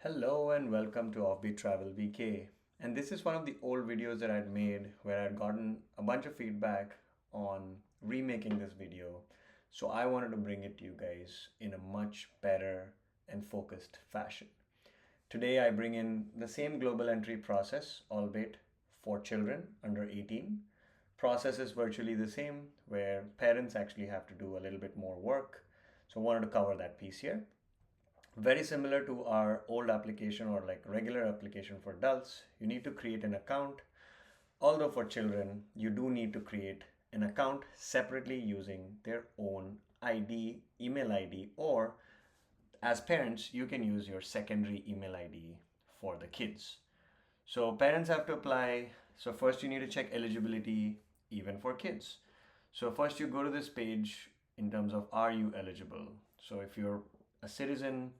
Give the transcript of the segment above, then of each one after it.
Hello and welcome to Offbeat Travel VK. And this is one of the old videos that I'd made where I'd gotten a bunch of feedback on remaking this video. So I wanted to bring it to you guys in a much better and focused fashion. Today I bring in the same global entry process, albeit for children under 18. Process is virtually the same where parents actually have to do a little bit more work. So I wanted to cover that piece here. Very similar to our old application or like regular application for adults, you need to create an account. Although for children, you do need to create an account separately using their own ID, email ID, or as parents, you can use your secondary email ID for the kids. So parents have to apply. So first you need to check eligibility even for kids. So first you go to this page in terms of are you eligible? So if you're a citizen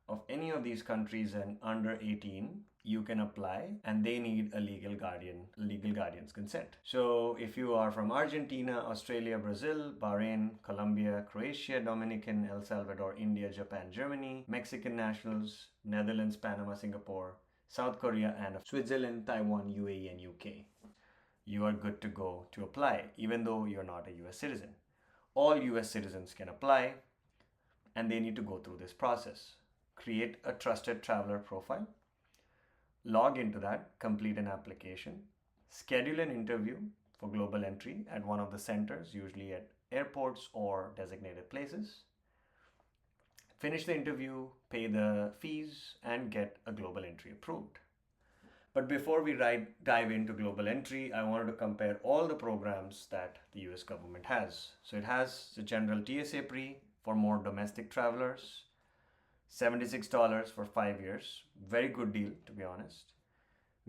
of any of these countries and under 18, you can apply and they need a legal guardian's consent. So if you are from Argentina, Australia, Brazil, Bahrain, Colombia, Croatia, Dominican, El Salvador, India, Japan, Germany, Mexican nationals, Netherlands, Panama, Singapore, South Korea, and Switzerland, Taiwan, UAE, and UK, you are good to go to apply, even though you're not a US citizen. All US citizens can apply and they need to go through this process. Create a trusted traveler profile, log into that, complete an application, schedule an interview for global entry at one of the centers, usually at airports or designated places. Finish the interview, pay the fees, and get a global entry approved. But before we dive into global entry, I wanted to compare all the programs that the US government has. So it has the general TSA pre for more domestic travelers, $76 for 5 years. Very good deal, to be honest.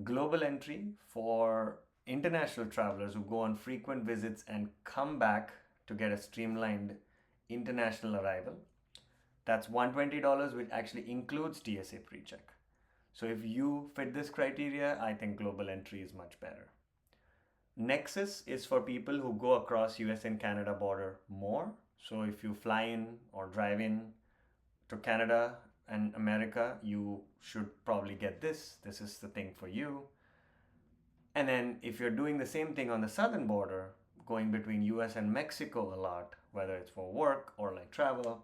Global entry for international travelers who go on frequent visits and come back to get a streamlined international arrival. That's $120, which actually includes TSA pre-check. So if you fit this criteria, I think global entry is much better. Nexus is for people who go across US and Canada border more. So if you fly in or drive in to Canada and America, you should probably get this. This is the thing for you. And then if you're doing the same thing on the southern border, going between US and Mexico a lot, whether it's for work or like travel,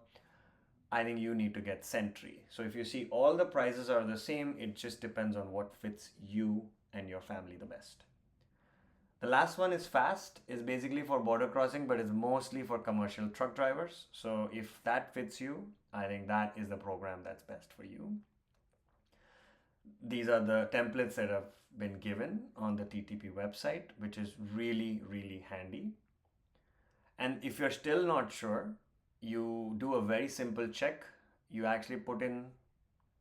I think you need to get Sentry. So if you see all the prices are the same, it just depends on what fits you and your family the best. The last one is Fast, is basically for border crossing, but it's mostly for commercial truck drivers. So if that fits you, I think that is the program that's best for you. These are the templates that have been given on the TTP website, which is really, really handy. And if you're still not sure, you do a very simple check. You actually put in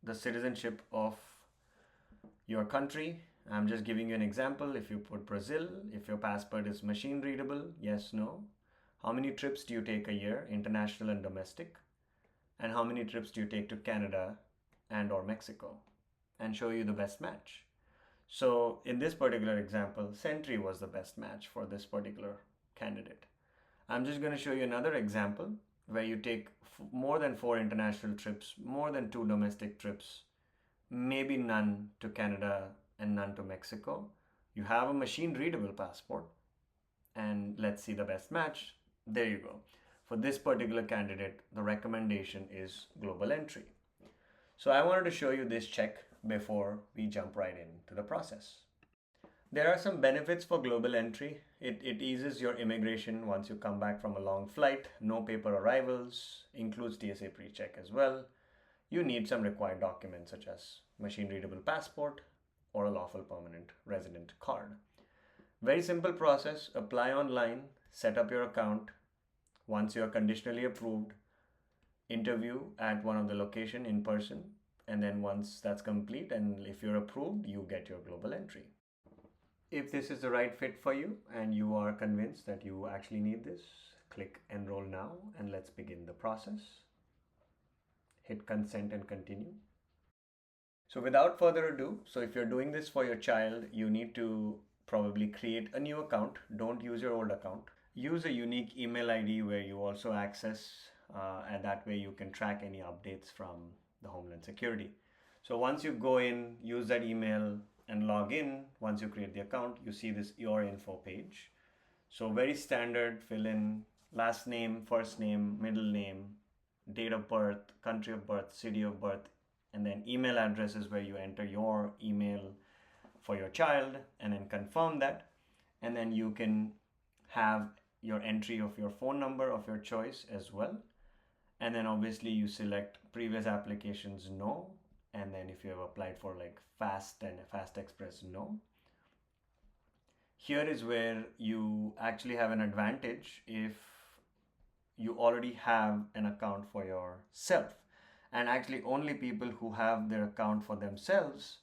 the citizenship of your country. I'm just giving you an example. If you put Brazil, if your passport is machine readable, yes, no. How many trips do you take a year, international and domestic? And how many trips do you take to Canada and or Mexico? And show you the best match. So in this particular example, Sentry was the best match for this particular candidate. I'm just going to show you another example where you take more than 4 international trips, more than 2 domestic trips, maybe none to Canada and none to Mexico. You have a machine readable passport, and let's see the best match. There you go. For this particular candidate, the recommendation is global entry. So I wanted to show you this check before we jump right into the process. There are some benefits for global entry. It eases your immigration once you come back from a long flight. No paper arrivals, includes TSA pre-check as well. You need some required documents such as machine readable passport or a lawful permanent resident card. Very simple process. Apply online, set up your account. Once you are conditionally approved, interview at one of the location in person, and then once that's complete and if you're approved, you get your global entry. If this is the right fit for you and you are convinced that you actually need this, click enroll now and let's begin the process. Hit consent and continue. So without further ado, so if you're doing this for your child, you need to probably create a new account. Don't use your old account. Use a unique email ID where you also access, and that way you can track any updates from the Homeland Security. So once you go in, use that email and log in, once you create the account, you see this your info page. So very standard, fill in last name, first name, middle name, date of birth, country of birth, city of birth, and then email address is where you enter your email for your child and then confirm that. And then you can have your entry of your phone number of your choice as well. And then obviously you select previous applications, no. And then if you have applied for like Fast and Fast Express, no. Here is where you actually have an advantage if you already have an account for yourself. And actually only people who have their account for themselves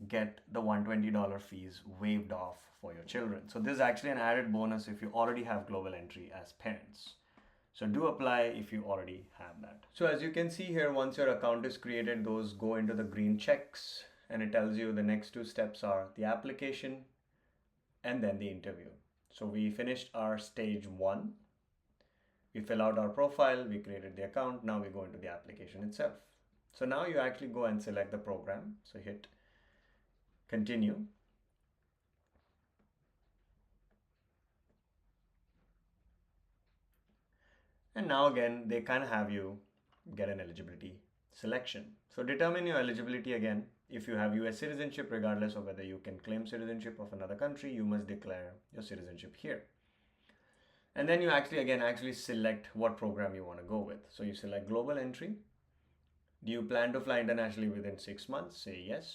get the $120 fees waived off for your children. So this is actually an added bonus if you already have global entry as parents. So do apply if you already have that. So as you can see here, once your account is created, those go into the green checks and it tells you the next two steps are the application and then the interview. So we finished our stage 1. We fill out our profile, we created the account, now we go into the application itself. So now you actually go and select the program. So hit continue. And now again, they kind of have you get an eligibility selection. So determine your eligibility again. If you have US citizenship, regardless of whether you can claim citizenship of another country, you must declare your citizenship here. And then you actually select what program you want to go with. So you select global entry. Do you plan to fly internationally within 6 months? Say yes.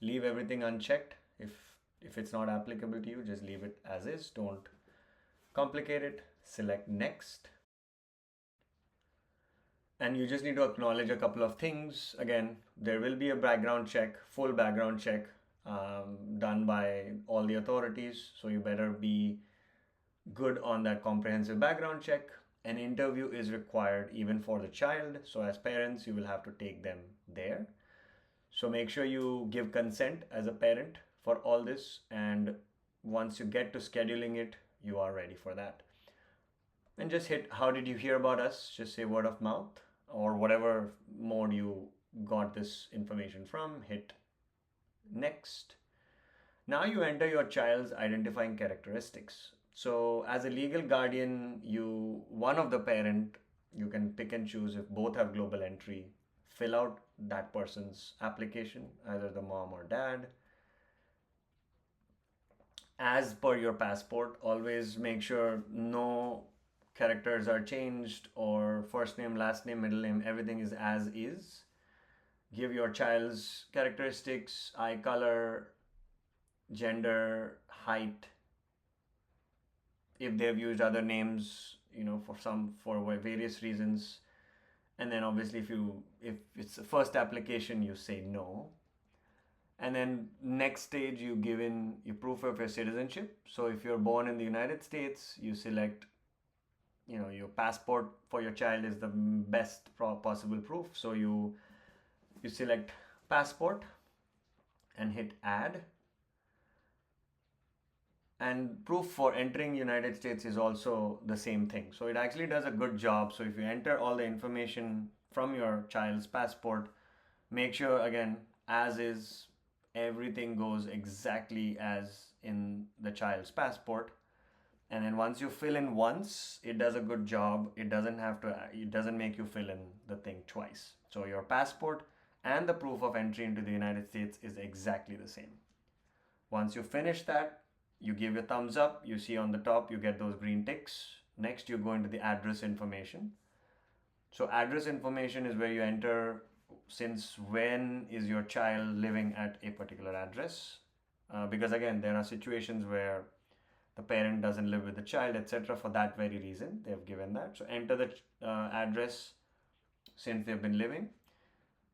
Leave everything unchecked. If it's not applicable to you, just leave it as is. Don't complicate it. Select next. And you just need to acknowledge a couple of things. Again, there will be a background check, full background check done by all the authorities. So you better be good on that comprehensive background check. An interview is required even for the child. So as parents, you will have to take them there. So make sure you give consent as a parent for all this. And once you get to scheduling it, you are ready for that. And just hit, how did you hear about us? Just say word of mouth or whatever mode you got this information from. Hit next. Now you enter your child's identifying characteristics. So as a legal guardian, one of the parent, you can pick and choose if both have global entry, fill out that person's application, either the mom or dad. As per your passport, always make sure no characters are changed or first name, last name, middle name, everything is as is. Give your child's characteristics, eye color, gender, height. If they've used other names, for various reasons. And then obviously if it's the first application, you say no. And then next stage, you give in your proof of your citizenship. So if you're born in the United States, you select, your passport for your child is the best possible proof. So you select passport and hit add. And proof for entering United States is also the same thing. So it actually does a good job. So if you enter all the information from your child's passport, make sure again, as is, everything goes exactly as in the child's passport. And then once you fill in once, it does a good job. It doesn't make you fill in the thing twice. So your passport and the proof of entry into the United States is exactly the same. Once you finish that, you give your thumbs up. You see on the top, you get those green ticks. Next, you go into the address information. So address information is where you enter since when is your child living at a particular address. Because again, there are situations where the parent doesn't live with the child, etc. For that very reason, they've given that. So enter the address since they've been living.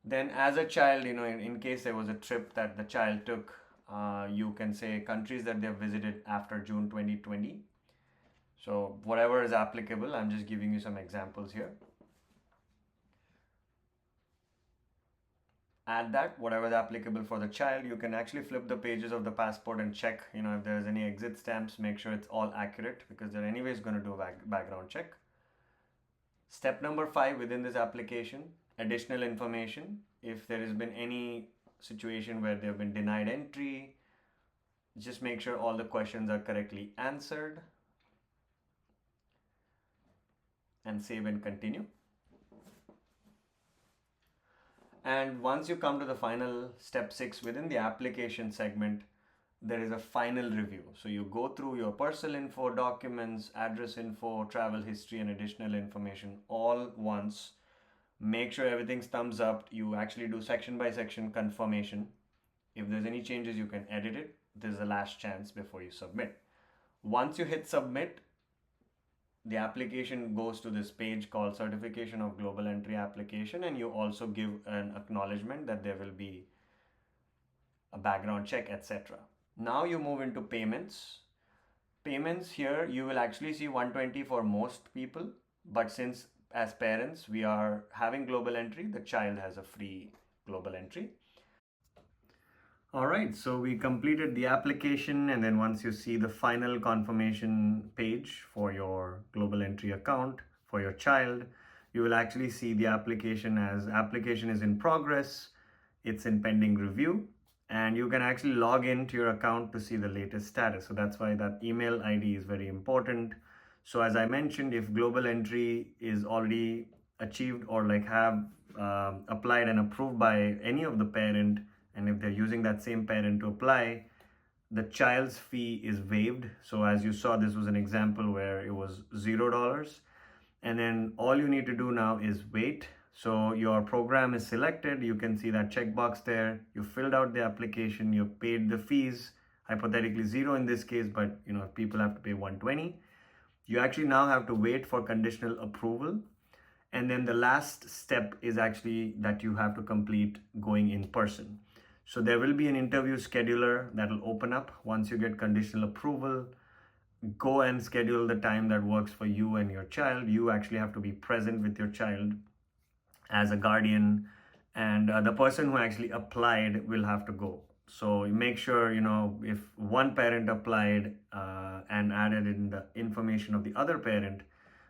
Then as a child, in case there was a trip that the child took, you can say countries that they've visited after June 2020. So whatever is applicable, I'm just giving you some examples here. Add that, whatever is applicable for the child. You can actually flip the pages of the passport and check, if there's any exit stamps, make sure it's all accurate because they're anyways going to do a background check. Step number 5 within this application, additional information. If there has been any situation where they have been denied entry, just make sure all the questions are correctly answered and save and continue. And once you come to the final step 6 within the application segment, there is a final review. So you go through your personal info, documents, address info, travel history, and additional information all once. Make sure everything's thumbs up. You actually do section by section confirmation. If there's any changes, you can edit it. This is the last chance before you submit. Once you hit submit, the application goes to this page called Certification of Global Entry Application, and you also give an acknowledgement that there will be a background check, etc. Now you move into payments. Payments here, you will actually see 120 for most people, but since as parents we are having global entry, the child has a free global entry. All right, so we completed the application, and then once you see the final confirmation page for your global entry account for your child, you will actually see the application as application is in progress, it's in pending review, and you can actually log into your account to see the latest status. So that's why that email ID is very important. So as I mentioned, if global entry is already achieved or like have applied and approved by any of the parent, and if they're using that same parent to apply, the child's fee is waived. So as you saw, this was an example where it was $0. And then all you need to do now is wait. So your program is selected. You can see that checkbox there. You filled out the application, you paid the fees, hypothetically $0 in this case, but if people have to pay $120, you actually now have to wait for conditional approval. And then the last step is actually that you have to complete going in person. So there will be an interview scheduler that will open up once you get conditional approval. Go and schedule the time that works for you and your child. You actually have to be present with your child as a guardian, and the person who actually applied will have to go. So make sure, if one parent applied and added in the information of the other parent,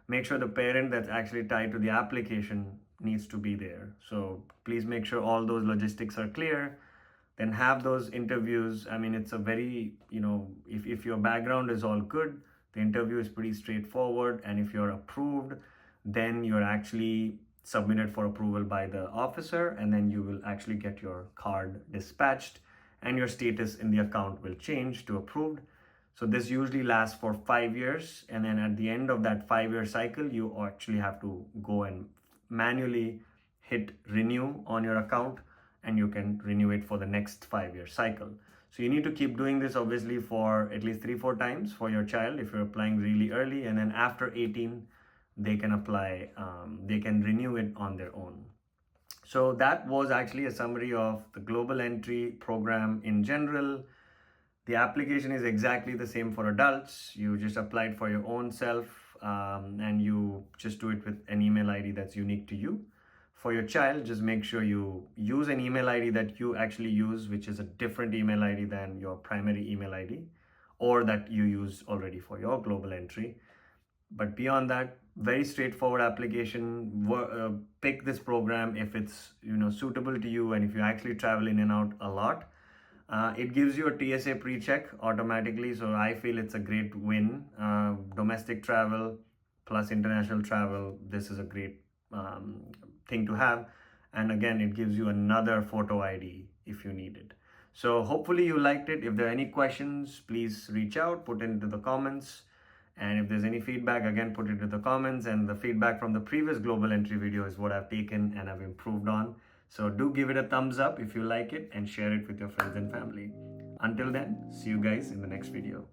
make sure the parent that's actually tied to the application needs to be there. So please make sure all those logistics are clear. Then have those interviews. I mean, it's a very, if your background is all good, the interview is pretty straightforward. And if you're approved, then you're actually submitted for approval by the officer, and then you will actually get your card dispatched and your status in the account will change to approved. So this usually lasts for 5 years. And then at the end of that 5-year cycle, you actually have to go and manually hit renew on your account, and you can renew it for the next 5-year cycle. So you need to keep doing this obviously for at least 3-4 times for your child if you're applying really early, and then after 18, they can apply, they can renew it on their own. So that was actually a summary of the global entry program in general. The application is exactly the same for adults. You just apply it for your own self, and you just do it with an email ID that's unique to you. For your child, just make sure you use an email ID that you actually use, which is a different email ID than your primary email ID, or that you use already for your global entry. But beyond that, very straightforward application. Pick this program if it's suitable to you, and if you actually travel in and out a lot. It gives you a TSA pre-check automatically, so I feel it's a great win. Domestic travel plus international travel, this is a great thing to have. And again, it gives you another photo ID if you need it. So hopefully you liked it. If there are any questions, please reach out, put it into the comments. And if there's any feedback, again, put it in the comments. And the feedback from the previous global entry video is what I've taken and I've improved on. So do give it a thumbs up if you like it, and share it with your friends and family. Until then, see you guys in the next video.